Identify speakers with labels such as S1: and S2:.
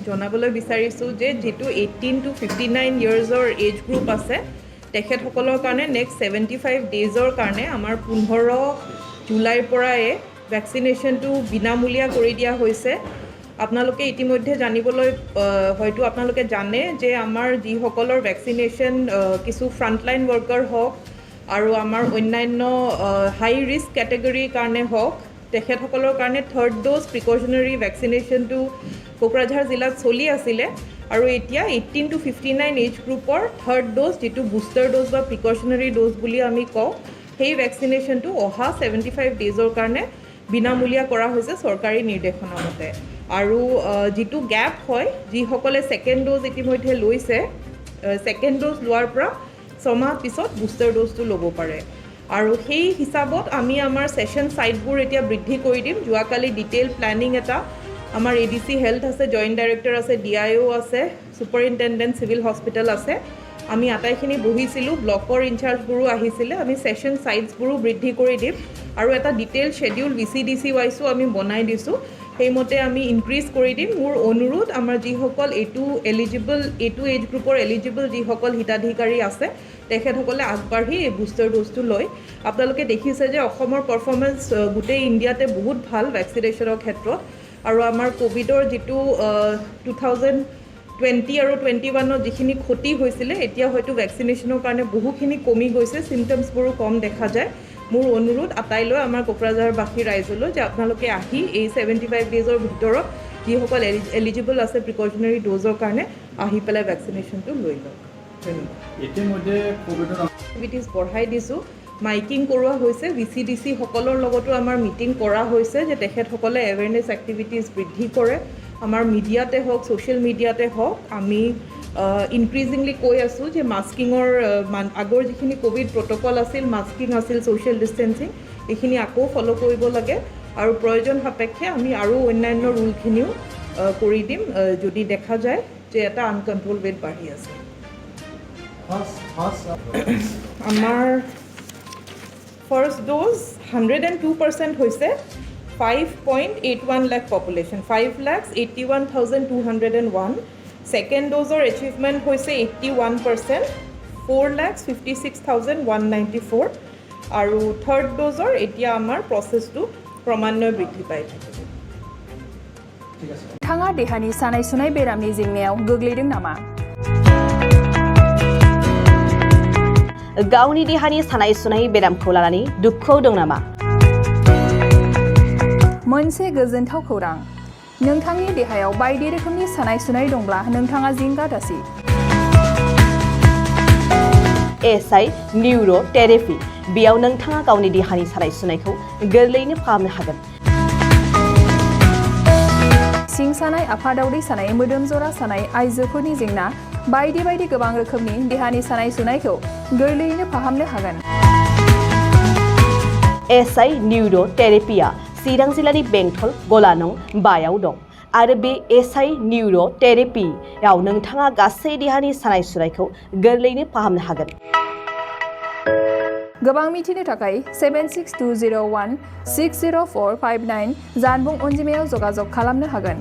S1: জনাবলৈ বিচাৰিছোঁ যে যেটো 18 to 59 ইয়াৰ্ছৰ এজ গ্ৰুপ আছে তেখেতসকলৰ কাৰণে নেক্সট 75 ডেজৰ কাৰণে আমাৰ 15 জুলাইৰ পৰাই ভেকচিনেশ্যনটো বিনামূলীয়া কৰি দিয়া হৈছে আপোনালোকে ইতিমধ্যে জানিবলৈ হয়তো আপোনালোকে জানে যে আমাৰ যিসকলৰ ভেকচিনেশ্যন কিছু ফ্ৰণ্টলাইন ৱৰ্কাৰ হওক আৰু আমাৰ অন্যান্য হাই ৰিস্ক কেটেগৰীৰ কাৰণে হওক তেখেতসকলৰ কাৰণে থাৰ্ড ড'জ প্ৰিকশ্যনাৰী ভেকচিনেশ্যনটো কোকৰাঝাৰ জিলাত চলি আছিলে আৰু এতিয়া 18 to 59 এজ গ্ৰুপৰ থাৰ্ড ড'জ যিটো বুষ্টাৰ ড'জ বা প্ৰিকশ্যনাৰী ড'জ বুলি আমি কওঁ সেই ভেকচিনেশ্যনটো অহা 75 ডেজৰ কাৰণে বিনামূলীয়া কৰা হৈছে চৰকাৰী নিৰ্দেশনা মতে আৰু যিটো গ্যাপ হয় যিসকলে ছেকেণ্ড ড'জ ইতিমধ্যে লৈছে ছেকেণ্ড ড'জ লোৱাৰ পৰা 6 মাহ পিছত বুষ্টাৰ ড'জটো ল'ব পাৰে আৰু সেই হিচাপত আমি আমাৰ ছেশ্যন সাইটবোৰ এতিয়া বৃদ্ধি কৰি দিম যোৱাকালি ডিটেইল প্ল্যানিং এটা আমাৰ এডিসি হেলথ আছে জয়েন্ট ডাইৰেক্টৰ আছে ডিআইও আছে সুপাৰিনটেণ্ডেণ্ট সিভিল হস্পিটেল আছে আমি আটাইখিনি বহিছিলোঁ ব্লকৰ ইনচাৰ্জবোৰো আহিছিলে আমি ছেশ্যন সাইটছবোৰো বৃদ্ধি কৰি দিম আৰু এটা ডিটেইল শেডিউল VCDC ৱাইজো আমি বনাই দিছোঁ সেইমতে আমি ইনক্ৰিজ কৰি দিম মোৰ অনুৰোধ আমাৰ যিসকল এইটো এজ গ্ৰুপৰ এলিজিবল যিসকল হিতাধিকাৰী আছে তেখেতসকলে আগবাঢ়ি এই বুষ্টাৰ ড'জটো লৈ আপোনালোকে দেখিছে যে অসমৰ পাৰফৰ্মেন্স গোটেই ইণ্ডিয়াতে বহুত ভাল ভেকচিনেশ্যনৰ ক্ষেত্ৰত আৰু আমাৰ কোভিডৰ যিটো 2020 আৰু 21ত যিখিনি ক্ষতি হৈছিলে এতিয়া হয়তো ভেকচিনেশ্যনৰ কাৰণে বহুখিনি কমি গৈছে চিমটমছবোৰো কম দেখা যায় মোৰ অনুৰোধ আটাইলৈ আমাৰ কোকৰাঝাৰবাসী ৰাইজলৈ যে আপোনালোকে আহি এই 75 ডেজৰ ভিতৰত যিসকল এলিজিবল আছে প্ৰিকশ্যনাৰী ড'জৰ কাৰণে আহি পেলাই ভেকচিনেশ্যনটো লৈ লওক
S2: ইতিমধ্যে কোভিডৰ
S1: এক্টিভিটিজ বঢ়াই দিছোঁ মাইকিং কৰোৱা হৈছে VCDC সকলৰ লগতো আমাৰ মিটিং কৰা হৈছে যে তেখেতসকলে এৱেৰনেছ এক্টিভিটিজ বৃদ্ধি কৰে আমাৰ মিডিয়াতে হওক ছ'চিয়েল মিডিয়াতে হওক আমি ইনক্ৰিজিংলি কৈ আছোঁ যে মাস্কিঙৰ আগৰ যিখিনি কোভিড প্ৰট'কল আছিল মাস্কিং আছিল ছ'চিয়েল ডিষ্টেঞ্চিং এইখিনি আকৌ ফ'ল' কৰিব লাগে আৰু প্ৰয়োজন সাপেক্ষে আমি আৰু অন্যান্য ৰুলখিনিও কৰি দিম যদি দেখা যায় যে এটা আনকণ্ট্ৰল ৱেট বাঢ়ি আছে আমাৰ ফাৰ্ষ্ট ড'জ 102% হৈছে 5.81 লাখ পপুলেশ্যন 5,81,201 ছেকেণ্ড ড'জৰ এচিভমেণ্ট হৈছে 81% 4,56,194 আৰু থাৰ্ড ড'জৰ এতিয়া আমাৰ প্ৰচেছটো ক্ৰমান্বয়ে বৃদ্ধি পাই থাকিব
S3: नोंथाङा देहानि सानाय सुनाय बेरामनि जेंनायाव गोग्लैदों नामा
S4: गावनि देहानि सानाय सुनाय बेरामखौ लानानै दुखुआव दं नामा
S3: मोनसे गोजोनथाव खौरां नोंथांनि देहायाव बायदि रोखोमनि सानाय सुनाय दंब्ला नोंथाङा जिंगा दासि
S4: SI निउर' थेरापि बेयाव नोंथाङा गावनि देहानि सानाय सुनायखौ गोरलैयैनो फाहामनो हागोन
S3: सिं सानाय आफादावदै सानाय मोदोम जरा सानाय आइजोफोरनि जेंना बायदि बायदि गोबां रोखोमनि देहानि सानाय सुनायखौ गोरलैयैनो फाहामनो हागोन
S4: SI निउर' थेरापिया चिरां जिल्लानि बेंटल गलानं बायाव दं आरो बे SI निउर' थेरापियाव नोंथाङा गासै देहानि सानाय सुनायखौ गोरलैयैनो फाहामनो हागोन
S3: गोबां मिथिनो थाखाय 76201 60459 जानबुं अनजिमायाव जगाजग खालामनो हागोन